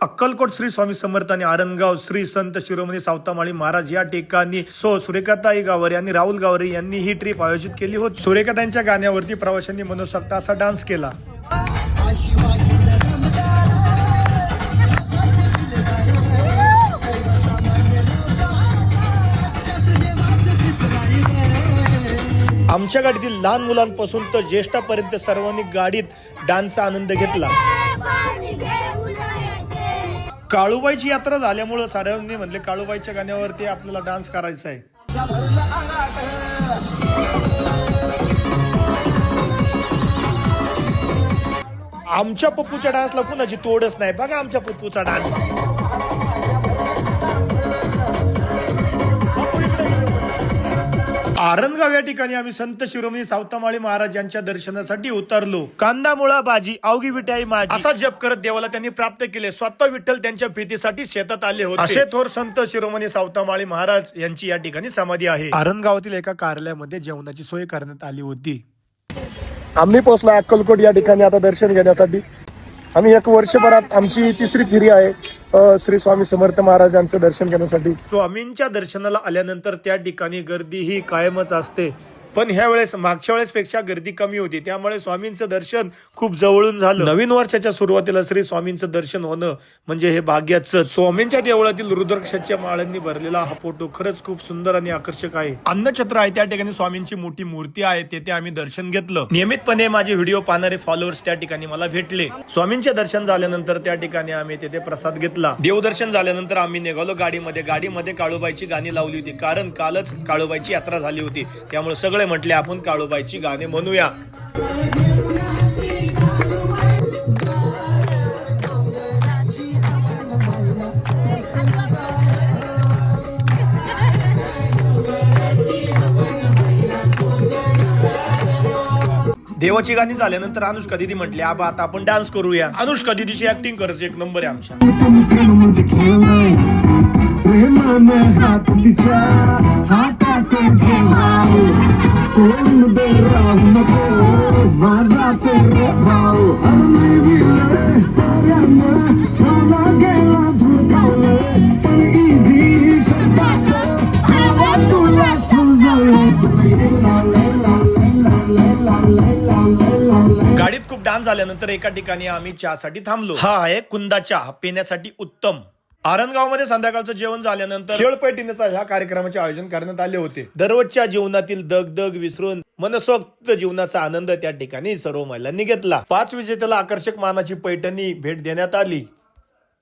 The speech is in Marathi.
अक्कलकोट श्री स्वामी समर्थ आणि आरणगाव श्री संत शिरोमणी सावतामाळी महाराज या ठिकाणी सुरेखाताई गावरे आणि राहुल गावरे यांनी ही ट्रिप आयोजित केली होती। सुरेखाताईंच्या गाण्यावरती प्रवाशांनी मनोसक्त असा डान्स केला। आमच्या गाडीतील लहान मुलांपासून तर ज्येष्ठापर्यंत सर्वांनी गाडीत डान्सचा आनंद घेतला। काळूबाईची यात्रा झाल्यामुळे सर्वांनी म्हणले काळूबाईच्या गाण्यावरती आपल्याला डान्स करायचा आहे। आमच्या पप्पूच्या डान्सला कुणाची तोडच नाही। बघा आमच्या पप्पूचा डान्स। आरणगाव या ठिकाणी आम्ही संत शिरोमणी सावतामाळी महाराज यांच्या दर्शनासाठी उतरलो। कांदा मुळा भाजी अवघी विटाई माझी असा जप करत देवाला त्यांनी प्राप्त केले। स्वतः विठ्ठल त्यांच्या प्रीतीसाठी शेतात आले होते। असे थोर संत शिरोमणी सावतामाळी महाराज यांची या ठिकाणी समाधी आहे। आरणगावातील एका कार्यालयामध्ये जेवणाची सोय करण्यात आली होती। आम्ही पोहोचलो अक्कलकोट या ठिकाणी आता दर्शन घेण्यासाठी। आम्ही एक वर्षभरात आमची तिसरी फेरी आहे श्री स्वामी समर्थ महाराजांचं दर्शन घेण्यासाठी। स्वामींच्या दर्शनाला आल्यानंतर त्या ठिकाणी गर्दी ही कायमच असते, पण ह्या वेळेस मागच्या वेळेस पेक्षा गर्दी कमी होती, त्यामुळे स्वामींचं दर्शन खूप जवळून झालं। नवीन वर्षाच्या सुरुवातीला श्री स्वामींचं दर्शन होणं म्हणजे हे भाग्याचं। स्वामींच्या देवळातील रुद्राक्षाच्या माळांनी भरलेला हा फोटो खरंच खूप सुंदर आणि आकर्षक आहे। अन्नछत्र आहे त्या ठिकाणी स्वामींची मोठी मूर्ती आहे, तेथे आम्ही दर्शन घेतलं। नियमितपणे माझे व्हिडिओ पाहणारे फॉलोअर्स त्या ठिकाणी मला भेटले। स्वामींचे दर्शन झाल्यानंतर त्या ठिकाणी आम्ही तेथे प्रसाद घेतला। देवदर्शन झाल्यानंतर आम्ही निघालो गाडीमध्ये काळूबाईची गाणी लावली होती, कारण कालच काळूबाईची यात्रा झाली होती, त्यामुळे सगळे म्हटले आपण काळूबाईची गाणे म्हणूया। देवाची गाणी झाल्यानंतर अनुष्का दिदी म्हटली आबा आता आपण डान्स करूया। अनुष्का दिदीची ऍक्टिंग करायची एक नंबर आहे आमच्या। गाडीत खूप डान्स झाल्यानंतर एका ठिकाणी आम्ही चहासाठी थांबलो। हा आहे कुंदा चहा, पिण्यासाठी उत्तम। आरणगाव मध्ये संध्याकाळचं जेवण झाल्यानंतर खेळपैठणीचा ह्या कार्यक्रमाचे आयोजन करण्यात आले होते। दररोजच्या जीवनातील दगदग विसरून मनसोक्त जीवनाचा आनंद त्या ठिकाणी सर्व महिलांनी घेतला। 5 विजेत्याला आकर्षक मानाची पैठणी भेट देण्यात आली।